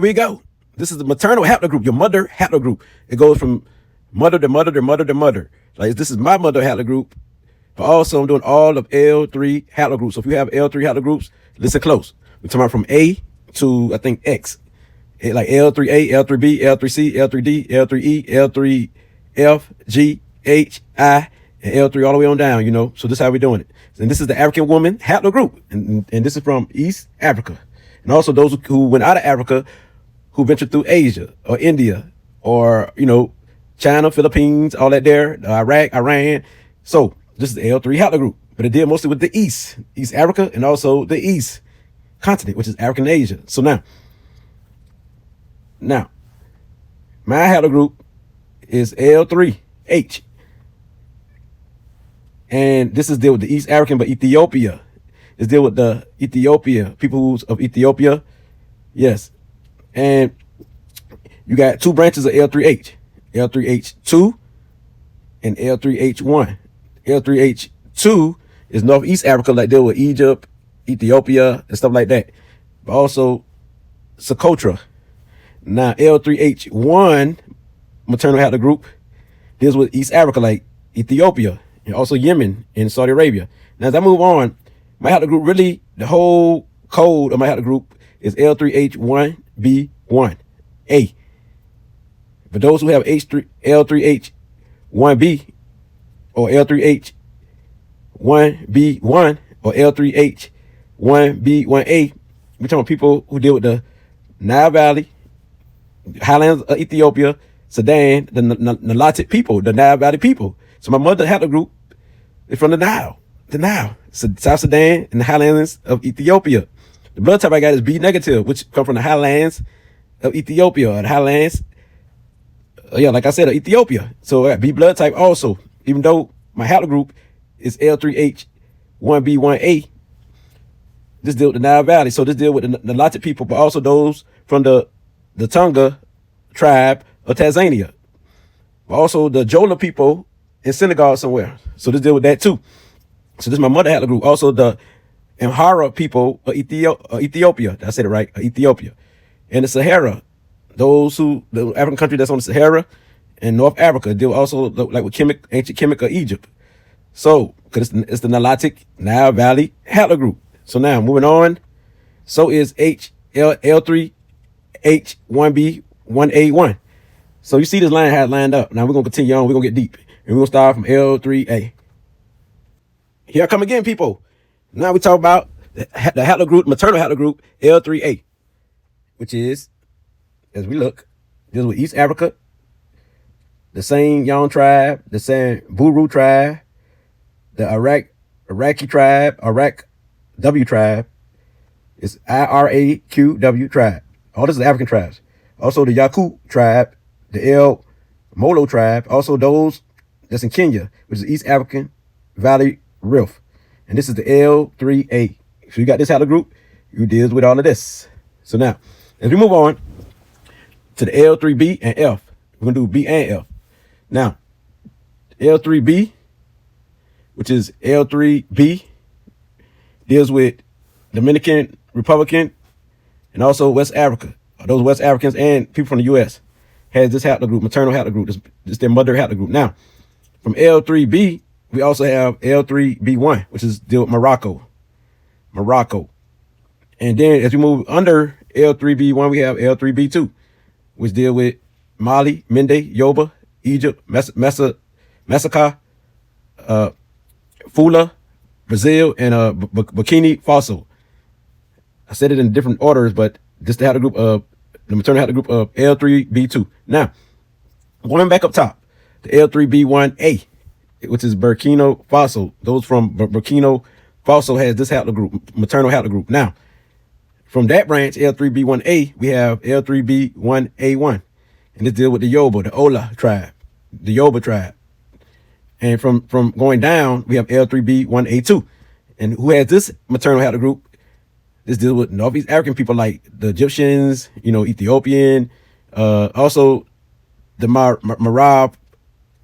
we go. This is the maternal haplogroup, your mother haplogroup. It goes from mother to mother to mother to mother. Like this is my mother haplogroup, but also I'm doing all of L3 haplogroups. So if you have L3 haplogroups, listen close. We're talking about from A to I think X. Like L3a, L3b, L3c, L3d, L3e, L3f, G, H, I, and L3 all the way on down, you know. So this is how we're doing it. And this is the African woman haplogroup. And this is from East Africa. And also those who went out of Africa, who ventured through Asia or India or, you know, China, Philippines, all that there, Iraq, Iran. So this is the L3 Haplogroup, but it deals mostly with the East Africa, and also the East continent, which is African Asia. So now, my haplogroup is L3h. And this is deal with the East African, but Ethiopia. It's deal with the Ethiopia, people of Ethiopia. Yes. And you got two branches of L3h, L3h2 and L3h1. L3h2 is Northeast Africa, like deal with Egypt, Ethiopia, and stuff like that. But also Socotra. Now L3h1 maternal haplogroup deals with East Africa, like Ethiopia, and also Yemen and Saudi Arabia. Now as I move on, my haplogroup really, the whole code of my haplogroup is L3h1b1a. For those who have L3h1b or L3h1b1 or L3h1b1a, we're talking about people who deal with the Nile Valley, highlands of Ethiopia, Sudan, the Nilotic people, the Nile Valley people. So my mother haplogroup is from the Nile, South Sudan, and the highlands of Ethiopia. The blood type I got is B negative, which come from the highlands of Ethiopia, or the highlands, like I said, of Ethiopia. So I got B blood type also, even though my haplogroup is L3h1b1a. This deal with the Nile Valley. So this deal with the Nilotic people, but also those from the Tonga tribe of Tanzania. But also the Jola people in Senegal somewhere. So this deal with that too. So this is my mother haplogroup. Also the Amhara people of Ethiopia. I said it right, Ethiopia. And the Sahara, the African country that's on the Sahara and North Africa, deal also like with ancient Kemet of Egypt. So, because it's the Nilotic Nile Valley haplogroup. So now moving on. So is L3h1b1a1. So you see this line how it lined up. Now we're gonna continue on. We're gonna get deep, and we're gonna start from L3a. Here I come again, people. Now we talk about the haplogroup, maternal haplogroup, L3a, which is, as we look, deals with East Africa, the same Yon tribe, the same Buru tribe, the Iraqi tribe, Iraq W tribe, is IRAQW tribe. All this is the African tribes. Also the Yaku tribe, the El Molo tribe, also those that's in Kenya, which is East African Valley Rift. And this is the L3a. So you got this haplogroup, you deals with all of this. So now, as we move on to the L3b and F, we're gonna do B and F. Now, L3b, which is L3b, deals with Dominican Republic and also West Africa. Those West Africans and people from the U.S. has this haplogroup, maternal haplogroup. This is their mother haplogroup. Now, from L3b, we also have L3b1, which is deal with Morocco. And then as we move under L3b1, we have L3b2, which deal with Mali, Mende, Yoba, Egypt, Massacre, Fula, Brazil, and Burkina Faso. I said it in different orders, but this is the haplogroup of the maternal haplogroup of L3b2. Now, going back up top, the L3b1a, which is Burkina Faso. Those from Burkina Faso has this haplogroup, maternal haplogroup. Now, from that branch, L3b1a, we have L3b1a1, and this deal with the Yoba, the Ola tribe, the Yoba tribe. And from going down, we have L3b1a2. And who has this maternal haplogroup? This deals with Northeast African people like the Egyptians, you know, Ethiopian, also the Marab,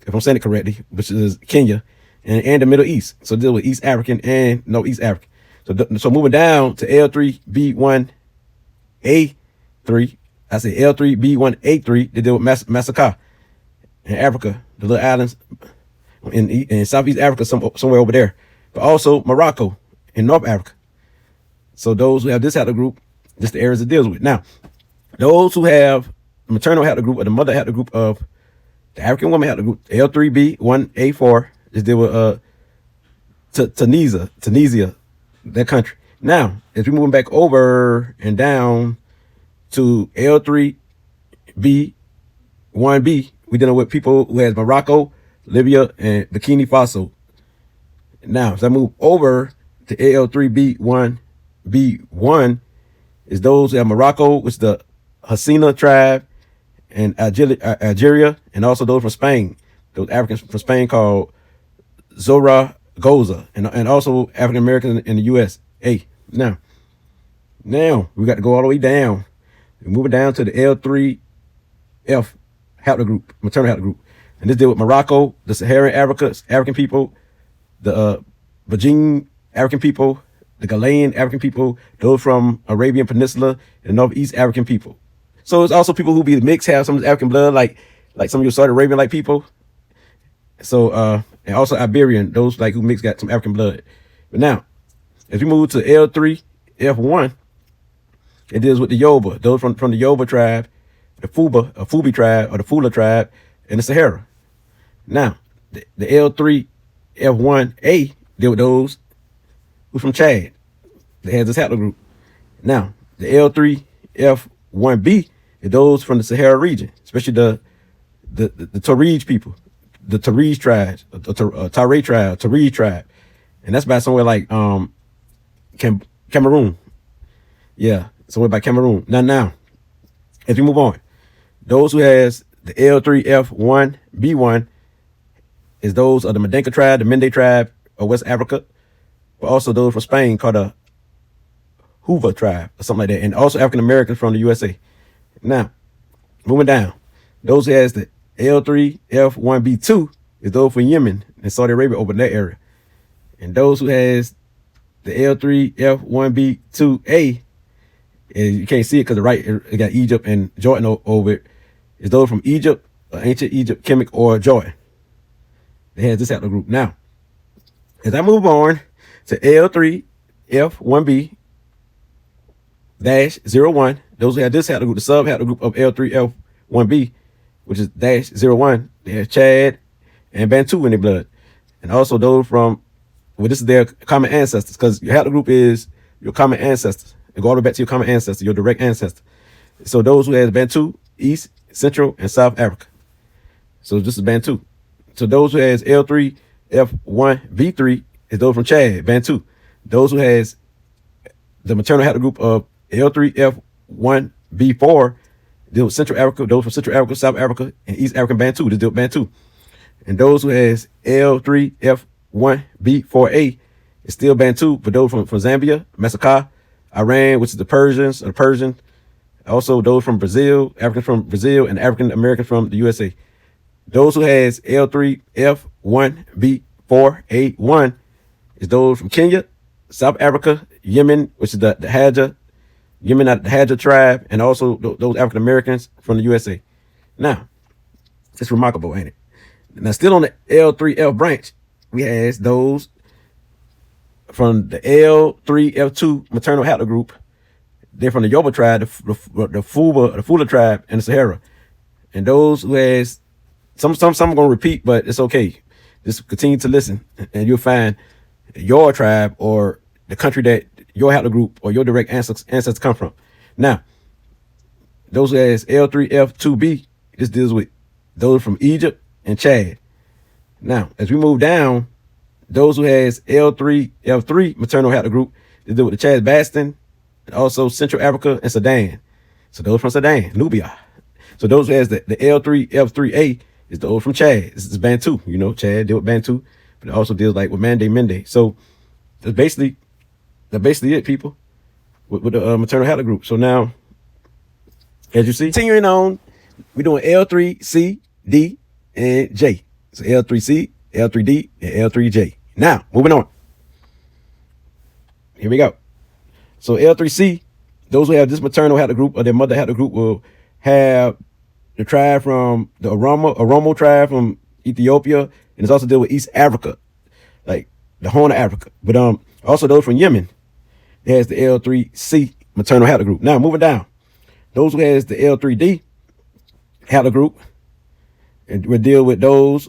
if I'm saying it correctly, which is Kenya, and the Middle East. So deal with East African and Northeast African. So moving down to L3b1a3, I say L3b they deal with Massacre in Africa, the little islands in Southeast Africa, somewhere over there. But also Morocco in North Africa. So those who have this haplogroup, just the areas it deals with. Now, those who have the maternal haplogroup or the mother haplogroup of the African woman haplogroup, L3b1A4, just deal with Tunisia, that country. Now, as we moving back over and down to L3b1B, we dealing with people who has Morocco, Libya, and Burkina Faso. Now, as I move over to L3b1B1, is those who have Morocco, which is the Hasina tribe, and Algeria, and also those from Spain, those Africans from Spain called Zaragoza, and also African Americans in the USA. Now we got to go all the way down. We're moving down to the L3f Haplogroup, maternal haplogroup, and this deal with Morocco, the Saharan African people, the Bajan African people, the Ghanaian African people, those from Arabian Peninsula, and Northeast African people. So it's also people who be mixed, have some African blood, like some of your Saudi Arabian like people. So and also Iberian, those like who mix got some African blood. But now, as we move to L3f1, it deals with the Yoruba, those from the Yoruba tribe, the Fubi tribe, or the Fula tribe, and the Sahara. Now, the L3f1A deal with those who's from Chad. They have this haplogroup. Now, the L3f1B is those from the Sahara region, especially the Direct people, the Direct tribe, Direct tribe, and that's by somewhere like Cameroon. Yeah, somewhere by Cameroon. Now, as we move on, those who has the L3f1B1 is those of the Mandenka tribe, the Mende tribe of West Africa, but also those from Spain called the Hoover tribe or something like that, and also African Americans from the USA. Now, moving down, those who has the L3f1B2 is those from Yemen and Saudi Arabia over in that area, and those who has the L3f1B2A, and you can't see it because the right it got Egypt and Jordan over it, is those from Egypt, ancient Egypt, Kemet, or Jordan. They have this haplogroup. Now, as I move on to L3f1B -01, those who have this haplogroup, the sub haplogroup of L3f1B, which is -01, they have Chad and Bantu in their blood, and also those from, well, this is their common ancestors, because your haplogroup is your common ancestors. And go all the way back to your common ancestor, your direct ancestor. So those who has Bantu, East, Central, and South Africa. So this is Bantu. So those who has L3f1B3 is those from Chad, Bantu. Those who has the maternal haplogroup of L3f1B4 deal with Central Africa, those from Central Africa, South Africa, and East African Bantu, they deal with Bantu. And those who has L3f1B4A is still Bantu, but those from Zambia, Massacre, Iran, which is the Persians, or the Persian. Also those from Brazil, Africans from Brazil, and African Americans from the USA. Those who has L3f1B4A1 is those from Kenya, South Africa, Yemen, which is the Haja, Yemen, the Haja tribe, and also those African Americans from the USA. Now, it's remarkable, ain't it? Now, still on the L3f branch, we has those from the L3f2 maternal haplogroup. They're from the Yoruba tribe, the Fula tribe, and the Sahara. And those who has some I'm gonna repeat, but it's okay. Just continue to listen, and you'll find your tribe or the country that your haplogroup or your direct ancestors come from. Now, those who has L3f2B, this deals with those from Egypt and Chad. Now, as we move down, those who has L3f3 maternal haplogroup, they deal with the Chad Bastin, and also Central Africa and Sudan. So those from Sudan, Nubia. So those who has the L3f3A is those from Chad. This is Bantu. You know, Chad deal with Bantu, but it also deals like with Mende. So that's basically it, people, with the maternal haplogroup. So now, as you see, continuing on, we're doing L3c, D, and J. So L3c, L3d, and L3j. Now, moving on. Here we go. So L3c, those who have this maternal haplogroup or their mother haplogroup will have the tribe from the Oromo tribe from Ethiopia, and it's also deal with East Africa, like the Horn of Africa. But also those from Yemen, it has the L3c maternal haplogroup. Now moving down, those who has the L3d haplogroup, and we deal with those,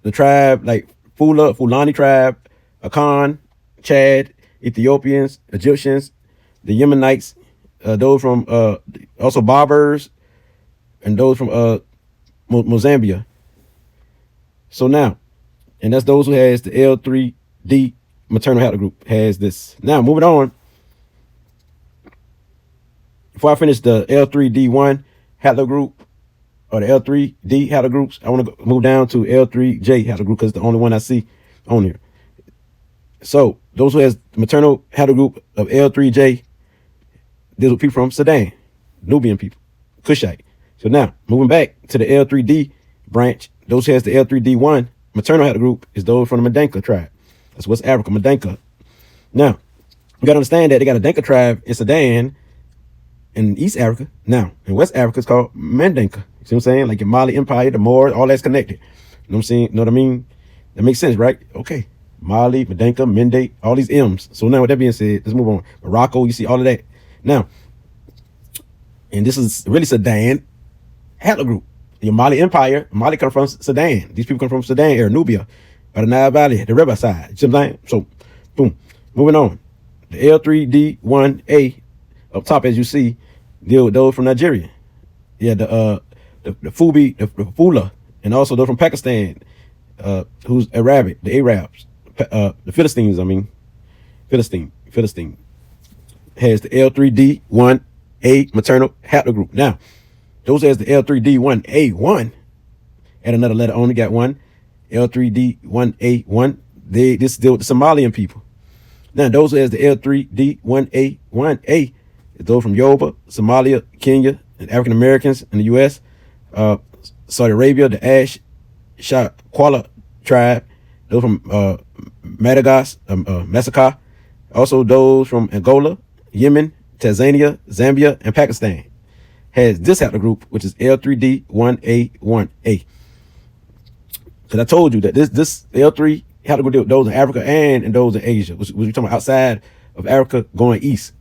the tribe like Fulani tribe, Akan, Chad, Ethiopians, Egyptians, the Yemenites, those from also Berbers, and those from Mozambique. So now, and that's those who has the L3d maternal haplogroup has this. Now moving on, before I finish the L3d1 haplogroup or the L3d haplogroups, I want to move down to L3j haplogroup because it's the only one I see on here. So those who has the maternal haplogroup of L3j deals with people from Sudan, Nubian people, Kushite. So now moving back to the L3d branch, those who has the L3d1 maternal haplogroup is those from the Mandenka tribe. That's West Africa, Mandenka. Now you got to understand that they got a Denka tribe in Sudan in East Africa. Now in West Africa it's called Mandenka. You see what I'm saying? Like your Mali Empire, the Moors, all that's connected. You know what I'm saying? Know what I mean? That makes sense, right? Okay. Mali, Mandenka, Mende, all these M's. So now with that being said, let's move on. Morocco, you see all of that. Now, and this is really Sudan haplogroup. Your Mali Empire, Mali come from Sudan. These people come from Sudan area, Nubia, by the Nile Valley, the river side. You see what I'm saying? So, boom. Moving on. The L3d1A up top, as you see, deal with those from Nigeria. Yeah, the Fubi, the Fula, and also those from Pakistan, who's Arabic, the Arabs, the Philistines, Philistine has the L3d1A maternal haplogroup. Now, those has the L3d1A1, add another letter, only got one, L3d1A1. This deal with the Somalian people. Now, those has the L3d1A1A, those from Yoruba, Somalia, Kenya, and African Americans in the U.S., Saudi Arabia, the Ash Shakwala tribe, those from Madagascar, also those from Angola, Yemen, Tanzania, Zambia, and Pakistan has this haplogroup, which is L3d1A1A. Because I told you that this L3 haplogroup, those in Africa and those in Asia, which we're talking about outside of Africa going east,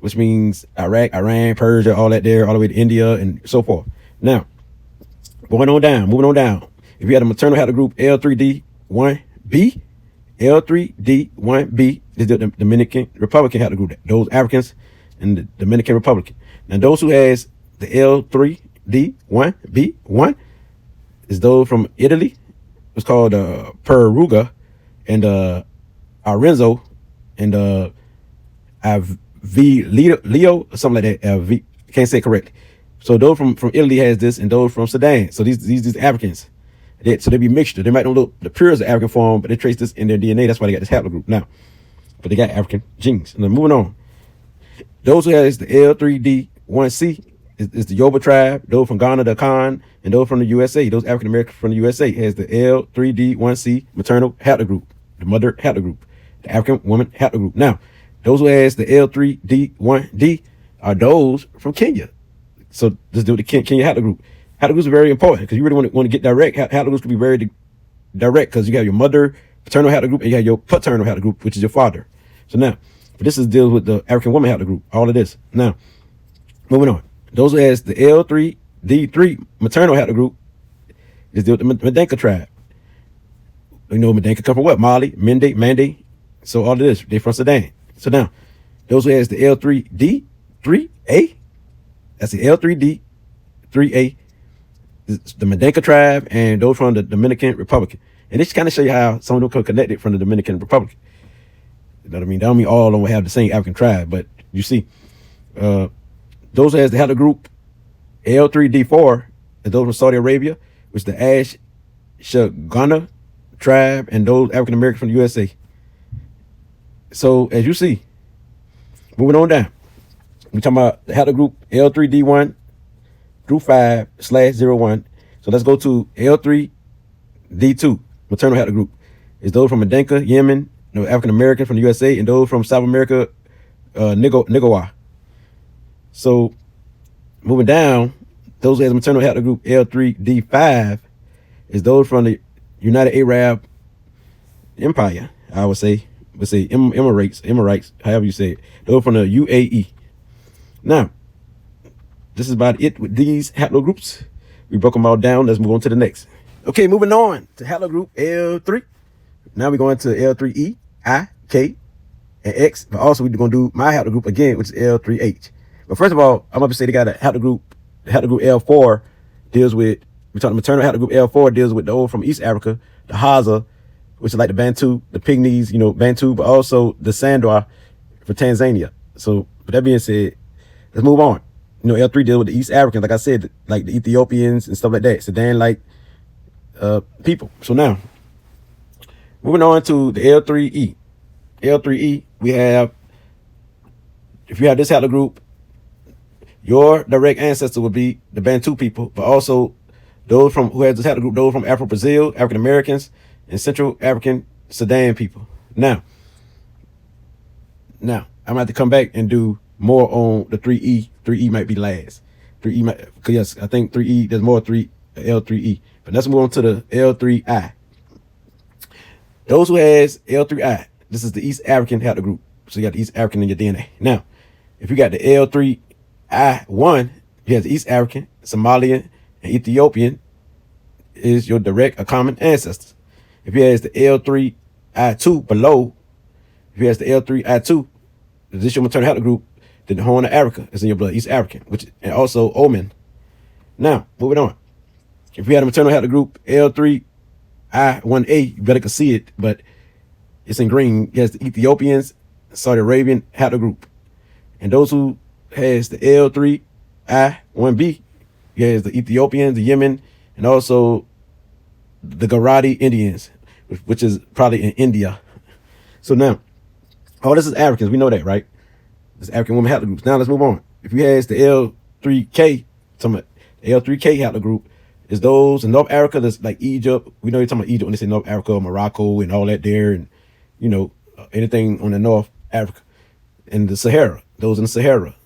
which means Iraq, Iran, Persia, all that there, all the way to India and so forth. Now, moving on down. If you had a maternal haplogroup L3d1B, L3d1B is the Dominican Republican haplogroup. Those Africans in the Dominican Republic. Now, those who has the L3d1B1 is those from Italy. It's called Perugia and Arenzo and Leo, something like that. Can't say it correctly. So those from Italy has this, and those from Sudan. So these Africans. So they be mixture. They might not look the pure as the African form, but they trace this in their DNA. That's why they got this haplogroup now. But they got African genes. And then moving on. Those who has the L3d1C is the Yoruba tribe. Those from Ghana, the Akan, and those from the USA. Those African Americans from the USA has the L3d1C maternal haplogroup, the mother haplogroup, the African woman haplogroup. Now, those who has the L3d1D are those from Kenya. So this is the Kenya haplogroup. Haplogroups are very important because you really want to get direct. Haplogroups can be very direct because you have your mother paternal haplogroup and you have your paternal haplogroup, which is your father. So now, but this is deals with the African woman haplogroup. All of this. Now, moving on. Those who has the L3d3 maternal haplogroup is deal with the Mandenka tribe. You know, Mandenka come from what? Mali, Mende. So all of this, they from Sudan. So now, those who has the L3d3A, that's the L3d3A, the Mandenka tribe, and those from the Dominican Republic. And this kind of show you how some of them are connected from the Dominican Republic. You know what I mean? That don't mean all of them will have the same African tribe, but you see, those who has the haplogroup L3d4 is those from Saudi Arabia, which is the Ash Shagana tribe, and those African Americans from the USA. So as you see, moving on down, we're talking about the haplogroup L3d1 through 5/01. So let's go to L3d2 maternal haplogroup. It's those from Mandenka, Yemen, African American from the USA, and those from South America, Nicaragua. So moving down, those who has maternal haplogroup L3d5 is those from the United Arab Empire, I would say. Emirates, however you say it. Those from the UAE. Now, this is about it with these haplogroups. We broke them all down. Let's move on to the next. Okay, moving on to haplogroup L3. Now we're going to L3e, I, K, and X. But also we're going to do my haplogroup again, which is L3h. But first of all, I'm going to say they got a haplogroup. The haplogroup L4 deals with, we're talking maternal haplogroup L4 deals with those from East Africa, the Haza, which is like the Bantu, the Pygmies, you know, Bantu, but also the Sandwa for Tanzania. So with that being said, let's move on. You know, L3 deals with the East Africans, like I said, like the Ethiopians and stuff like that. Sudan-like people. So now, moving on to the L3e. L3e, we have, if you have this haplogroup, your direct ancestor would be the Bantu people, but also those from who has this haplogroup, those from Afro-Brazil, African Americans, and Central African Sudan people. Now, I'm gonna have to come back and do more on the 3e. 3e might be last. 3e might, because yes, I think 3e, there's more L3e. But let's move on to the L3i. Those who has L3i, this is the East African haplogroup. So you got the East African in your DNA. Now, if you got the L3i1, you have the East African, Somalian, and Ethiopian is your direct or common ancestors. If he has the L3i2 below, if he has the L3i2, this is your maternal haplogroup, then the Horn of Africa is in your blood, East African, which and also Oman. Now, moving on. If you had a maternal haplogroup L3i1a, you better can see it, but it's in green. He has the Ethiopians, Saudi Arabian haplogroup. And those who has the L3i1b, he has the Ethiopians, the Yemen, and also the Garati Indians, which is probably in India. So now, all this is Africans. We know that, right? This African women haplogroups. Now let's move on. If you has the L3k, the L3k haplogroup is those in North Africa, that's like Egypt. We know you're talking about Egypt when they say North Africa, Morocco, and all that there, and you know anything on the North Africa and the Sahara. Those in the Sahara.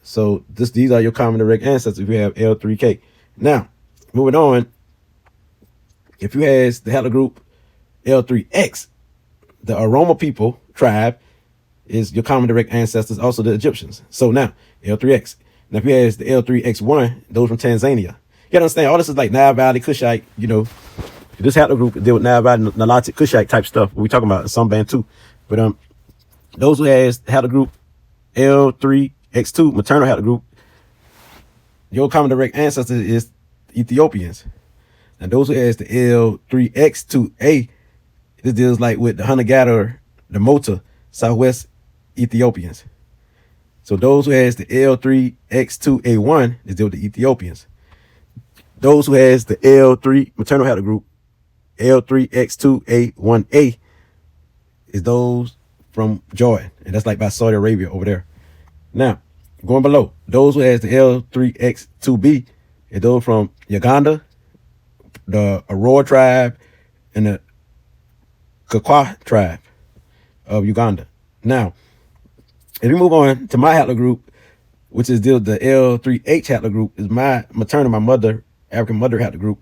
So these are your common direct ancestors. If you have L3k. Now moving on. If you has the haplogroup L3x, the Aroma people tribe is your common direct ancestors, also the Egyptians. So now, L3x. Now, if you has the L3x1, those from Tanzania. You gotta understand, all this is like Nile Valley, Kushite, you know. This haplogroup deal with Nile Valley, Nilotic, Kushite type stuff. We talking about some Bantu. But those who has haplogroup L3x2, maternal haplogroup, your common direct ancestor is Ethiopians. And those who has the L3x2a, this deals like with the hunter-gatherer, the Mota, Southwest Ethiopians. So those who has the L3x2a1 is deal with the Ethiopians. Those who has the L3 maternal haplogroup L3x2a1a is those from Jordan, and that's like by Saudi Arabia over there. Now, going below, those who has the L3x2b is those from Uganda, the Aurora tribe, and the Kakwa tribe of Uganda. Now, if we move on to my haplogroup, which is the L3h Haplogroup, is my maternal, my mother, African mother haplogroup,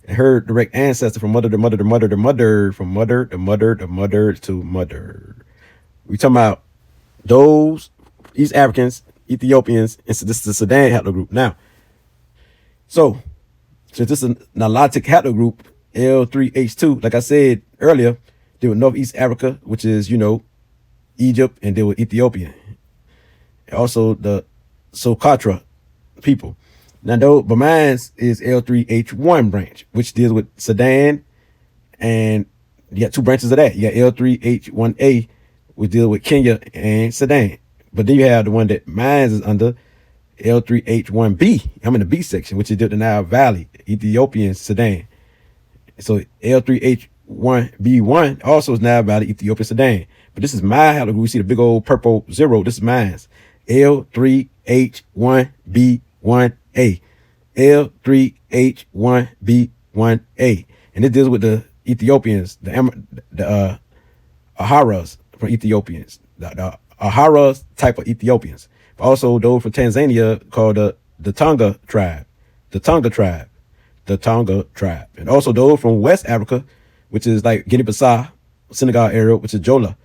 and her direct ancestor from mother to mother to mother to mother, from mother to mother to mother to mother. We talking about those East Africans, Ethiopians, and so this is the Sudan haplogroup. Now, so since this is a Nilotic haplogroup, L3h2, like I said earlier, deal with Northeast Africa, which is, you know, Egypt, and deal with Ethiopia. Also the Socotra people. Now, though, but mine is L3h1 branch, which deals with Sudan, and you got two branches of that. You got L3h1a, which deals with Kenya and Sudan. But then you have the one that mine is under, L3h1b. I'm in the B section, which is the Nile Valley, Ethiopian, Sudan. So L3h1b1 also is Nile Valley, Ethiopia, Sudan. But this is my haplogroup. You see the big old purple 0. This is mine. L3h1b1a. L3h1b1a. And it deals with the Ethiopians, the Aharas from Ethiopians, the Aharas type of Ethiopians. Also, those from Tanzania called the Tonga tribe, the Tonga tribe, the Tonga tribe. And also those from West Africa, which is like Guinea-Bissau, Senegal area, which is Jola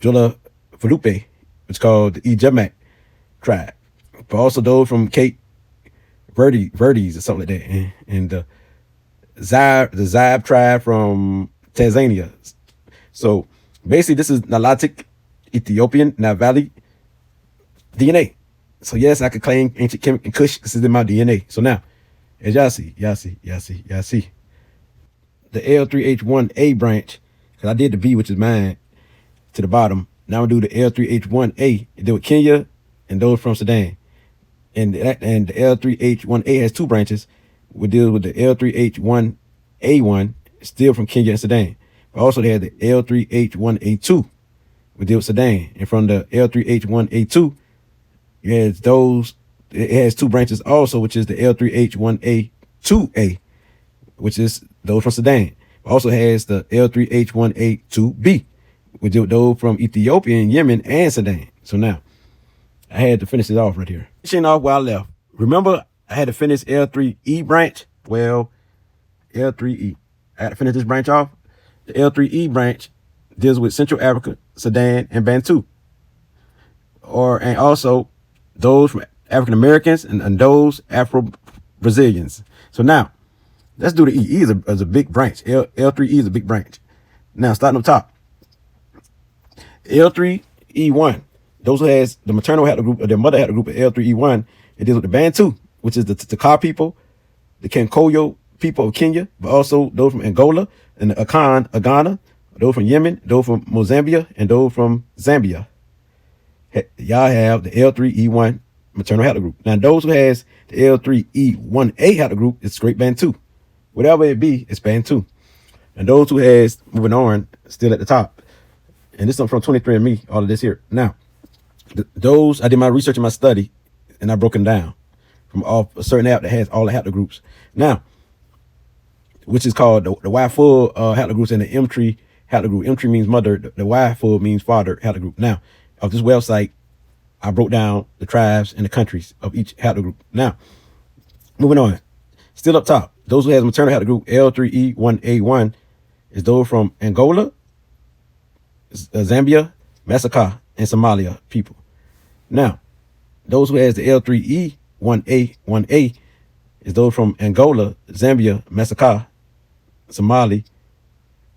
Falupe, which is called the Ijamak tribe. But also those from Cape Verdes or something like that. And the Zab tribe from Tanzania. So basically this is Nilotic Ethiopian Nile Valley DNA. So yes, I could claim ancient Kemet and Kush. This is in my DNA. So now, as y'all see, the L3h1A branch, because I did the B, which is mine, to the bottom. Now I do the L3h1A. It deal with Kenya and those from Sudan. And the L3h1A has two branches. We deal with the L3h1A1, still from Kenya and Sudan. But also they had the L3h1A2. We deal with Sudan. And from the L3h1A2, it has two branches also, which is the L3h1A2A, which is those from Sudan. It also has the L3h1A2B, which is those from Ethiopia, Yemen, and Sudan. So now, I had to finish it off right here. Finishing off where I left. Remember, I had to finish L3e branch. Well, L3e. I had to finish this branch off. The L3e branch deals with Central Africa, Sudan, and Bantu. And also those from African Americans and those Afro-Brazilians. So now, let's do the E. E is a big branch. L3e is a big branch. Now, starting up top. L3e1. Those who has the maternal haplogroup or their mother haplogroup of L3e1, it deals with the Bantu, which is the Takar people, the Kankoyo people of Kenya, but also those from Angola and the Akan of Ghana, those from Yemen, those from Mozambique, and those from Zambia. Y'all have the L3e1 maternal haplogroup. Now, those who has the L3e1A haplogroup is straight Bantu. Whatever it be, it's Bantu. And those who has, moving on, still at the top. And this is from 23andMe, all of this here. Now, those, I did my research and my study, and I broke them down from off a certain app that has all the haplogroups. Now, which is called the Y full haplogroups and the M3 haplogroup. M3 means mother, the Y full means father haplogroup. Now, of this website, I broke down the tribes and the countries of each haplogroup. Now, moving on. Still up top, those who has maternal haplogroup L3e1A1 is those from Angola, Zambia, Massacre, and Somalia people. Now, those who has the L3e1A1A is those from Angola, Zambia, Massacre, Somali.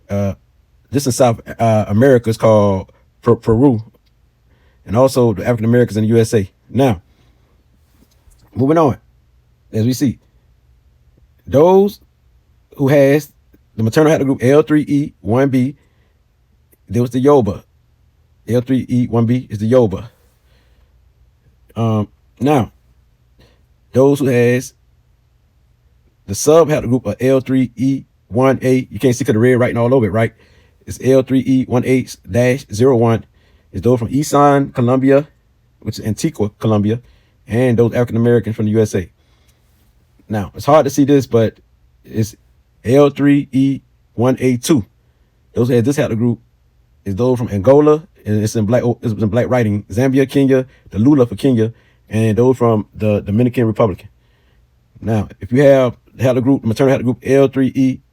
This in South America is called Peru, and also the African Americans in the USA. Now, moving on, as we see, those who has the maternal haplogroup L3e1B, there was the Yoruba. L3e1B is the Yoruba. Now, those who has the sub haplogroup of L3e1A, you can't see because the red writing all over it, right? It's L3e1H-01. It's those from Eastern Colombia, which is Antigua, Colombia, and those African Americans from the USA. Now, it's hard to see this, but it's L3e1A2. Those who have this haplogroup is those from Angola, and it's in black writing, Zambia, Kenya, the Lula for Kenya, and those from the Dominican Republic. Now, if you have the haplogroup, maternal haplogroup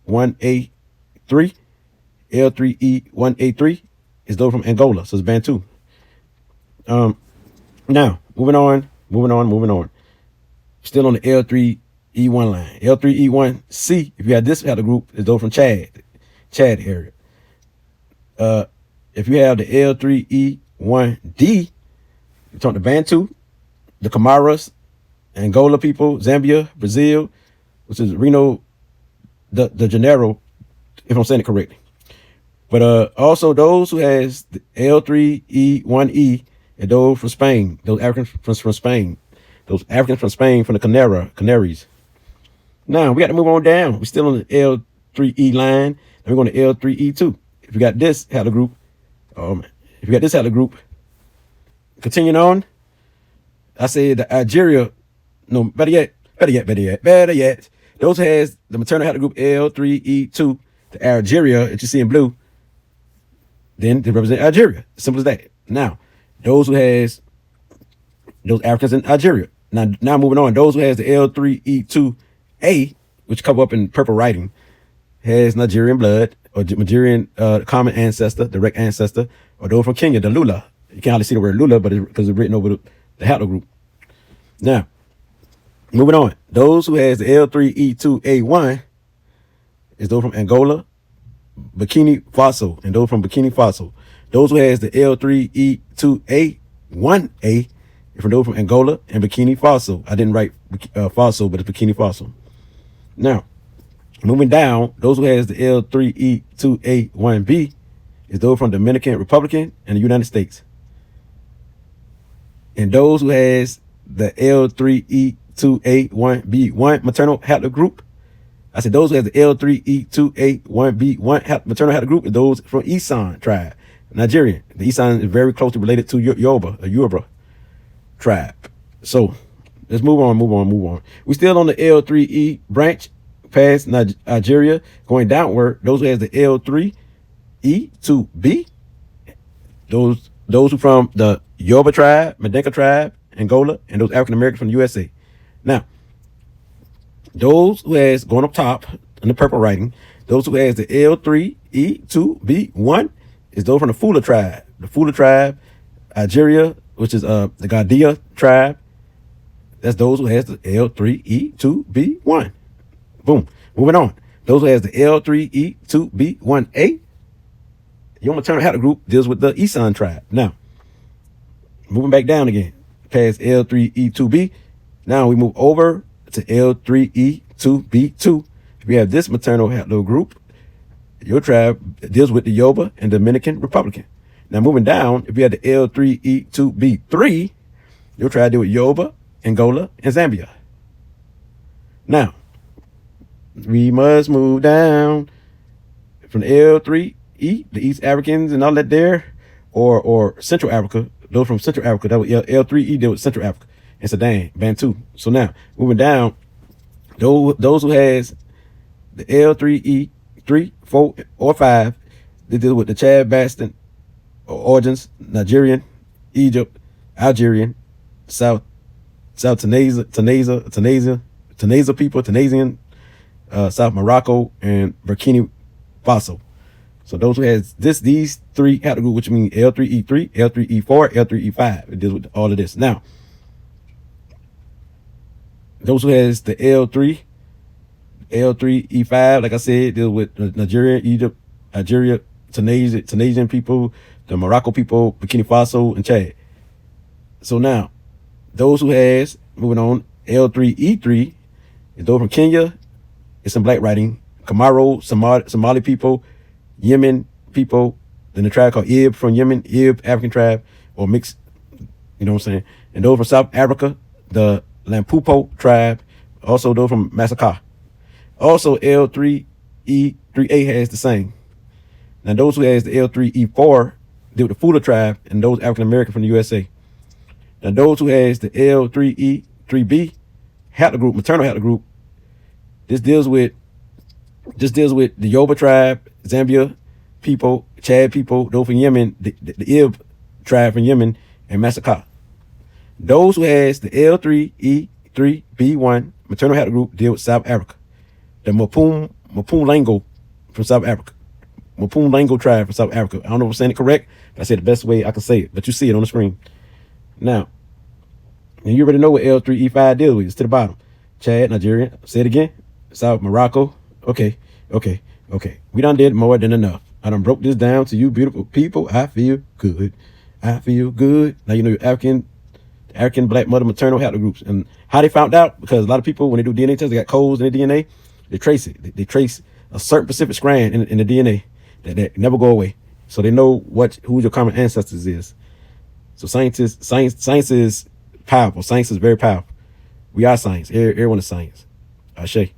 L3e1A3, L3e1A3 is those from Angola, so it's Bantu. Now, moving on. Still on the L3e1 line. L3e1C, if you have this haplogroup, is those from Chad area. If you have the L3e1D, you're talking the Bantu, the Comoros, Angola people, Zambia, Brazil, which is Rio de Janeiro, if I'm saying it correctly. But also those who has the L3e1E and those from Spain, those Africans from Spain, those Africans from Spain from the Canaries. Now we got to move on down. We're still on the L3e line, and we're going to L3e2. If you got this haplogroup, continuing on, I say the Algeria, no, better yet, those who has the maternal haplogroup L3e2, the Algeria that you see in blue, then they represent Algeria. Simple as that. Now, those who has those Africans in Algeria. Now moving on, those who has the L3e which come up in purple writing, has Nigerian blood or Nigerian common ancestor, direct ancestor, or those from Kenya, the Lula. You can't hardly see the word Lula, but because it's written over the haplogroup. Now, moving on, those who has the L3e1 is those from Angola, Burkina Faso, and those from Burkina Faso. Those who has the L3e1A from those from Angola and Burkina Faso. I didn't write Faso, but it's Burkina Faso. Now, moving down, those who has the L3e1B is those from Dominican Republic and the United States. And those who has the L3e1B1 Maternal Haplogroup, I said those who have the L3e1B1 Maternal Haplogroup are those from Isan tribe, Nigerian. The Isan is very closely related to Yoruba tribe. So let's move on. We still on the L3e branch, past Nigeria, going downward. Those who has the L3e2B, those who from the Yoruba tribe, Medenka tribe, Angola, and those African Americans from the USA. Now, those who has, going up top in the purple writing, those who has the L3e2B1 is those from the Fula tribe. The Fula tribe, Algeria, which is the Gadia tribe. That's those who has the L3e2B1. Boom. Moving on. Those who has the L3e2B1A, your maternal haplogroup deals with the Isan tribe. Now, moving back down again, past L3e2B. Now we move over to L3e2B2. If you have this maternal haplogroup, your tribe deals with the Yoruba and Dominican Republic. Now moving down, if you have the L3e2B3, your tribe deals with Yoruba, Angola, and Zambia. Now, we must move down from the L3e, the East Africans and all that there, or Central Africa. Those from Central Africa, that was L3e deal with Central Africa and Sudan, Bantu. So now, moving down, those who has the L3e 3, 4, or 5, they deal with the Chad Baston origins, Nigerian, Egypt, Algerian, South Tunisia people, Tunisian, South Morocco, and Burkina Faso. So those who has these three haplogroups, which mean L3e3, L3e4, L3e5. It deals with all of this. Now, those who has the L3e5, like I said, deals with Nigeria, Egypt, Algeria, Tunisian people, the Morocco people, Burkina Faso, and Chad. So now, those who has, moving on, L3e3 is those from Kenya. It's in black writing. Kamaro, Somali people, Yemen people, then the tribe called Ib from Yemen, Ib, African tribe, or mixed, you know what I'm saying? And those from South Africa, the Lampupo tribe, also those from Massacre. Also, L3e3A has the same. Now, those who has the L3e4 deal with the Fula tribe and those African American from the USA. Now, those who has the L3b Haplogroup, maternal haplogroup, this deals with the Yoruba tribe, Zambia people, Chad people, those from Yemen, the Ib tribe from Yemen, and Massacre. Those who has the L3e3b1 maternal haplogroup deal with South Africa, the Mapulango from South Africa, Mapulango tribe from South Africa. I don't know if I'm saying it correct, but I said the best way I can say it, but you see it on the screen. Now, and you already know what L3e5 deals with. It's to the bottom. Chad, Nigeria. Say it again. South Morocco. Okay. We done did more than enough. I done broke this down to you beautiful people. I feel good. Now you know your African black mother maternal haplogroups. And how they found out, because a lot of people, when they do DNA tests, they got codes in their DNA. They trace it. They trace a certain specific strand in the DNA that never go away. So they know who your common ancestors is. So science is powerful. Science is very powerful. We are science. Everyone is science. Ashe.